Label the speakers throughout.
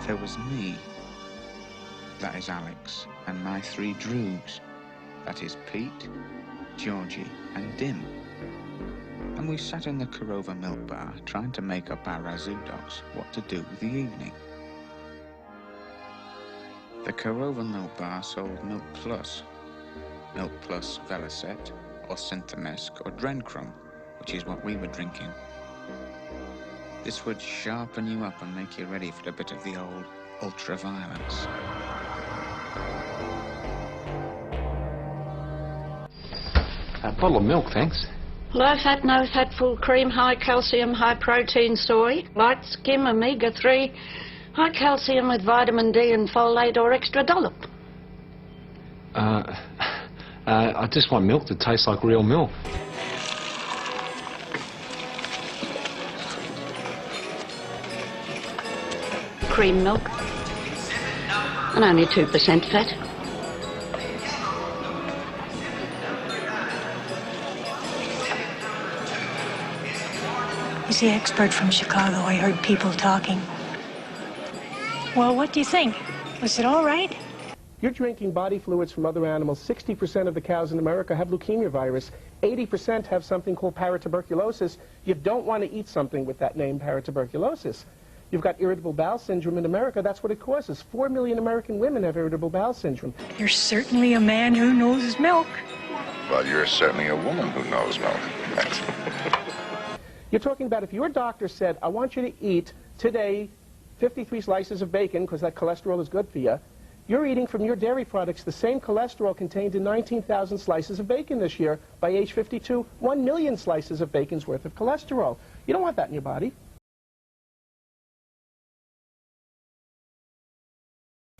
Speaker 1: There was me, that is Alex, and my three droogs, that is Pete, Georgie, and Dim. And we sat in the Korova milk bar trying to make up our razoo docs what to do with the evening. The Korova milk bar sold Milk Plus Velocet, or Synthomesque, or Drencrum, which is what we were drinking. This would sharpen you up and make you ready for a bit of the old ultra-violence.
Speaker 2: A bottle of milk, thanks.
Speaker 3: Low fat, no fat, full cream, high calcium, high protein soy, light skim, omega-3, high calcium with vitamin D and folate or extra dollop.
Speaker 2: I just want milk that tastes like real milk.
Speaker 3: Cream milk. And only 2% fat.
Speaker 4: He's the expert from Chicago. I heard people talking. Well, what do you think? Was it all right?
Speaker 5: You're drinking body fluids from other animals. 60% of the cows in America have leukemia virus. 80% have something called paratuberculosis. You don't want to eat something with that name, paratuberculosis. You've got irritable bowel syndrome in America. That's what it causes. 4 million American women have irritable bowel syndrome.
Speaker 4: You're certainly a man who knows milk.
Speaker 6: Well, you're certainly a woman who knows milk. Thanks.
Speaker 5: You're talking about if your doctor said, I want you to eat today 53 slices of bacon because that cholesterol is good for you, you're eating from your dairy products the same cholesterol contained in 19,000 slices of bacon this year. By age 52, 1 million slices of bacon's worth of cholesterol. You don't want that in your body.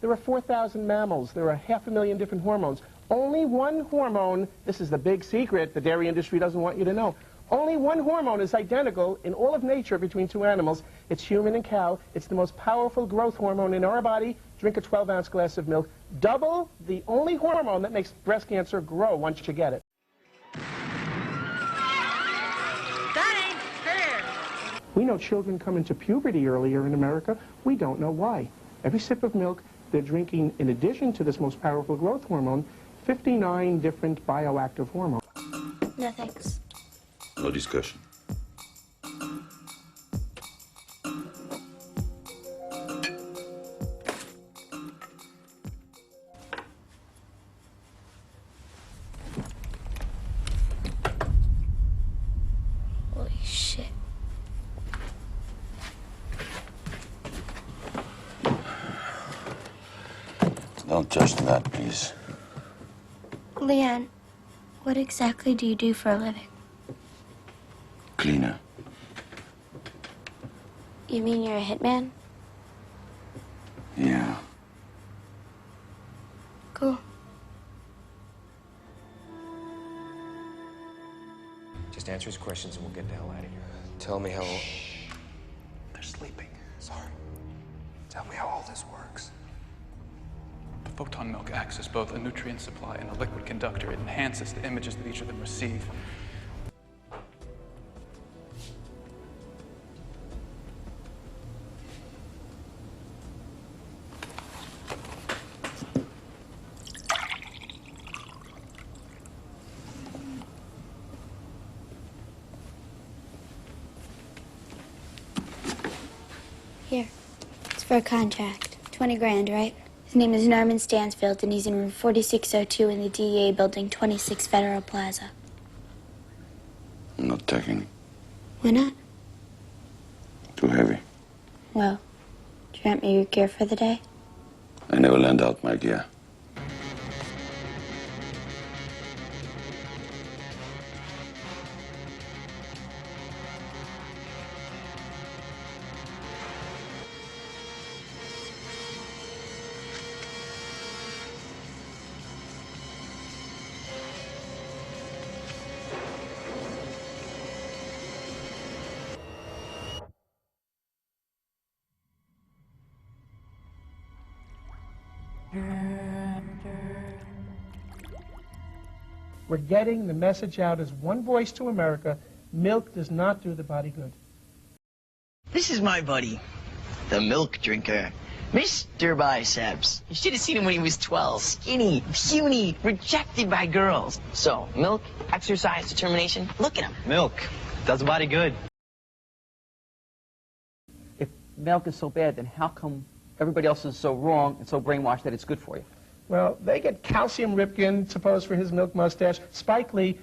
Speaker 5: There are 4,000 mammals. There are 500,000 different hormones. Only one hormone, this is the big secret the dairy industry doesn't want you to know, only one hormone is identical in all of nature between two animals. It's human and cow. It's the most powerful growth hormone in our body. Drink a 12-ounce glass of milk. Double the only hormone that makes breast cancer grow once you get it.
Speaker 4: That ain't fair.
Speaker 5: We know children come into puberty earlier in America. We don't know why. Every sip of milk, they're drinking, in addition to this most powerful growth hormone, 59 different bioactive hormones.
Speaker 7: No, thanks.
Speaker 6: No discussion.
Speaker 7: Holy shit.
Speaker 6: Don't touch that, please.
Speaker 7: Leanne, what exactly do you do for a living?
Speaker 6: Cleaner.
Speaker 7: You mean you're a hitman?
Speaker 6: Yeah.
Speaker 7: Cool.
Speaker 8: Just answer his questions and we'll get the hell out of here. Tell me how... Shh. They're sleeping. Sorry. Tell me how all this works.
Speaker 9: The photon milk acts as both a nutrient supply and a liquid conductor. It enhances the images that each of them receive.
Speaker 7: Here. It's for a contract. 20 grand, right? His name is Norman Stansfield, and he's in room 4602 in the DEA building, 26 Federal Plaza.
Speaker 6: I'm not taking.
Speaker 7: Why not?
Speaker 6: Too heavy.
Speaker 7: Well, do you rent me your gear for the day?
Speaker 6: I never lend out my gear.
Speaker 5: We're getting the message out as one voice to America. Milk does not do the body good.
Speaker 10: This is my buddy, the milk drinker. Mr. Biceps. You should have seen him when he was 12. Skinny, puny, rejected by girls. So, milk, exercise, determination. Look at him.
Speaker 11: Milk does the body good.
Speaker 12: If milk is so bad, then how come everybody else is so wrong and so brainwashed that it's good for you?
Speaker 5: Well, they get Calcium Ripken to pose for his milk mustache. Spike Lee,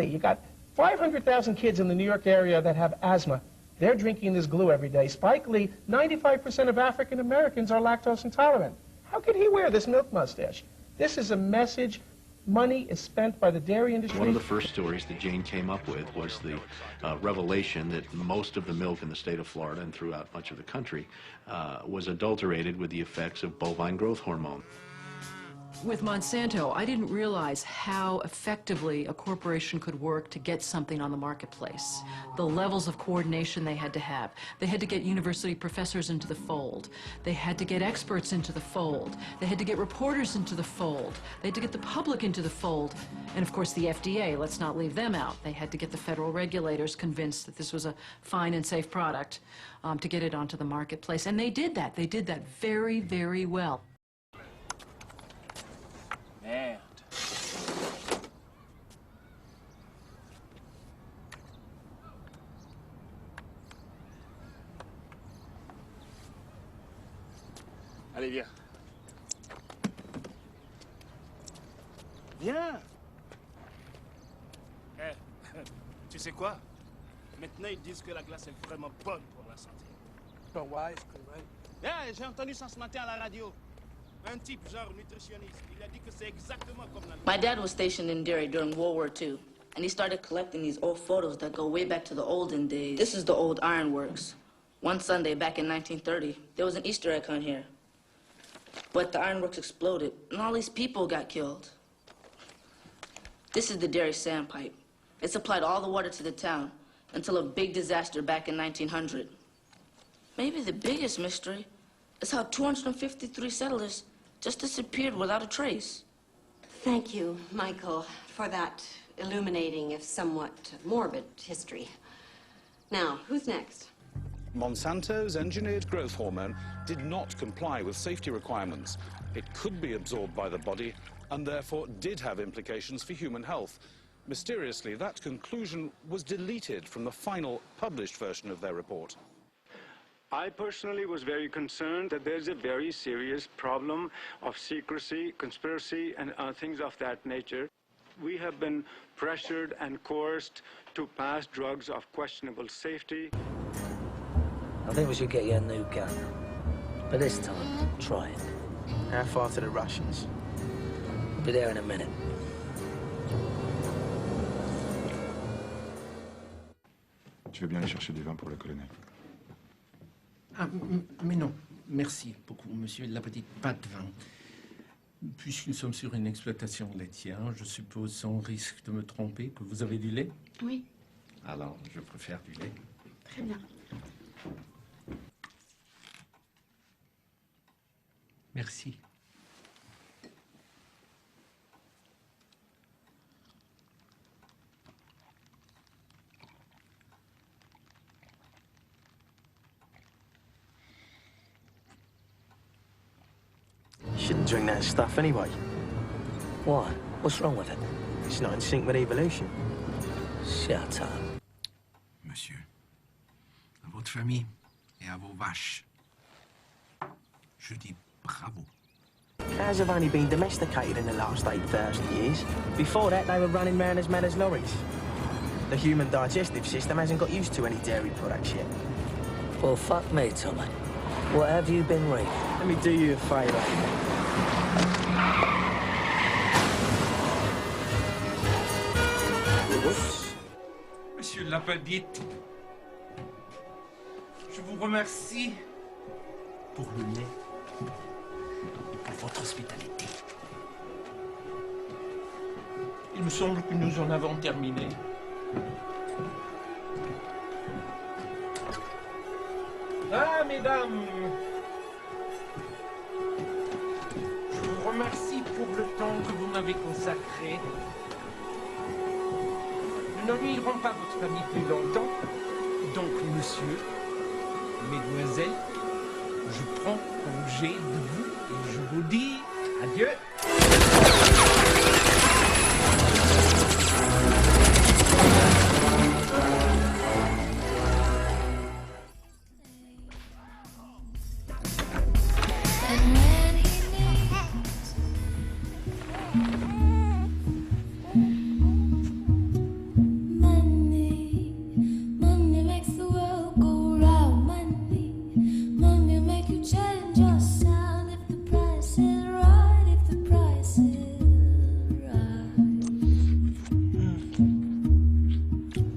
Speaker 5: you got 500,000 kids in the New York area that have asthma. They're drinking this glue every day. Spike Lee, 95% of African Americans are lactose intolerant. How could he wear this milk mustache? This is a message. Money is spent by the dairy industry.
Speaker 13: One of the first stories that Jane came up with was the revelation that most of the milk in the state of Florida and throughout much of the country was adulterated with the effects of bovine growth hormone.
Speaker 14: With Monsanto, I didn't realize how effectively a corporation could work to get something on the marketplace. The levels of coordination they had to have. They had to get university professors into the fold. They had to get experts into the fold. They had to get reporters into the fold. They had to get the public into the fold. And of course the FDA, let's not leave them out. They had to get the federal regulators convinced that this was a fine and safe product to get it onto the marketplace. And they did that. They did that very, very well.
Speaker 15: Merde. Allez, viens. Viens. Eh, tu sais quoi? Maintenant, ils disent que la glace est vraiment bonne pour la santé.
Speaker 5: But why? Right?
Speaker 15: Yeah, j'ai entendu ça ce matin à la radio. Un type, genre nutritionniste, il a dit que c'est exactement comme la...
Speaker 16: My dad was stationed in Derry during World War II, and he started collecting these old photos that go way back to the olden days. This is the old ironworks. One Sunday back in 1930, there was an Easter egg hunt here. But the ironworks exploded, and all these people got killed. This is the Derry sandpipe. It supplied all the water to the town until a big disaster back in 1900. Maybe the biggest mystery is how 253 settlers just disappeared without a trace.
Speaker 17: Thank you, Michael, for that illuminating, if somewhat morbid, history. Now, who's next?
Speaker 18: Monsanto's engineered growth hormone did not comply with safety requirements. It could be absorbed by the body and therefore did have implications for human health. Mysteriously, that conclusion was deleted from the final published version of their report.
Speaker 19: I personally was very concerned that there's a very serious problem of secrecy, conspiracy, and things of that nature. We have been pressured and coerced to pass drugs of questionable safety.
Speaker 11: I think we should get you a new gun. But this time, try it.
Speaker 15: How far to the Russians?
Speaker 11: We'll be there in a minute.
Speaker 6: Tu veux bien aller chercher des vins pour le colonel?
Speaker 20: Ah, mais non, merci beaucoup, monsieur. La petite pas de vin. Puisque nous sommes sur une exploitation laitière, je suppose, sans risque de me tromper, que vous avez du lait?
Speaker 17: Oui.
Speaker 20: Alors, je préfère du lait.
Speaker 17: Très bien.
Speaker 20: Merci.
Speaker 15: Shouldn't drink that stuff anyway.
Speaker 11: Why? What's wrong with it?
Speaker 15: It's not in sync with evolution.
Speaker 11: Shut up.
Speaker 20: Monsieur, à votre famille et à vos vaches, je dis bravo.
Speaker 15: Cows have only been domesticated in the last 8,000 years. Before that, they were running around as mad as lorries. The human digestive system hasn't got used to any dairy products yet.
Speaker 11: Well, fuck me, Tommy. What have you been reading?
Speaker 15: Let me do you a favour.
Speaker 20: Oups. Monsieur Lapadite, je vous remercie pour le lait et pour votre hospitalité. Il me semble que nous en avons terminé. Ah, mesdames, je vous remercie pour le temps que vous m'avez consacré. Nous n'ennuierons pas votre famille plus longtemps. Donc, monsieur, mesdemoiselles, Je prends congé de vous et je vous dis adieu.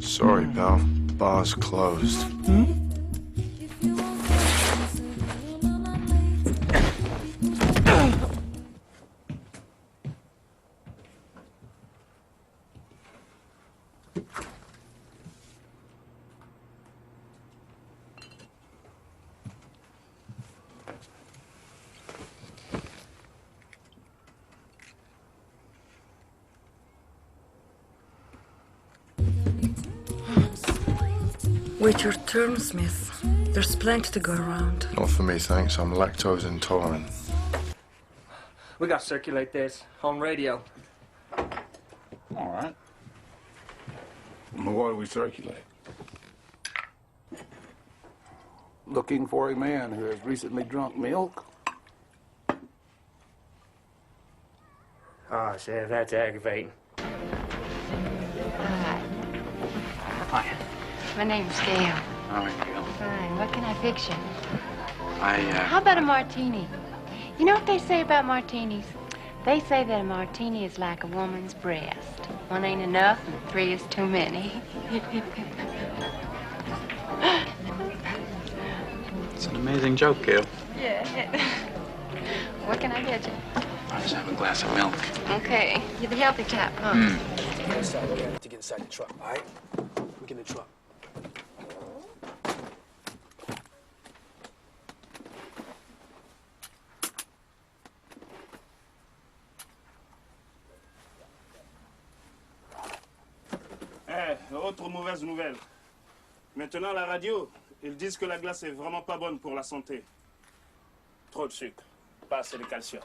Speaker 6: Sorry, pal. Bar's closed.
Speaker 21: Wait your turn, Smith. There's plenty to go around.
Speaker 6: Not for me, thanks. I'm lactose intolerant.
Speaker 15: We got to circulate this on radio.
Speaker 22: All right. Well, what do we circulate? Looking for a man who has recently drunk milk.
Speaker 15: Oh, Chef, that's aggravating.
Speaker 23: Hi. My name's Gail.
Speaker 22: All right, Gail.
Speaker 23: Fine. What can I fix you?
Speaker 22: How
Speaker 23: about a martini? You know what they say about martinis? They say that a martini is like a woman's breast. One ain't enough, and three is too many.
Speaker 22: It's an amazing joke, Gail.
Speaker 23: Yeah. What can I get you?
Speaker 22: I'll just have a glass of milk.
Speaker 23: Okay. You're the healthy type, huh?
Speaker 15: Get inside, we have to get inside the truck, all right? We get in the truck.
Speaker 24: Autre mauvaise nouvelle. Maintenant, à la radio, ils disent que la glace est vraiment pas bonne pour la santé. Trop de sucre, pas assez de calcium.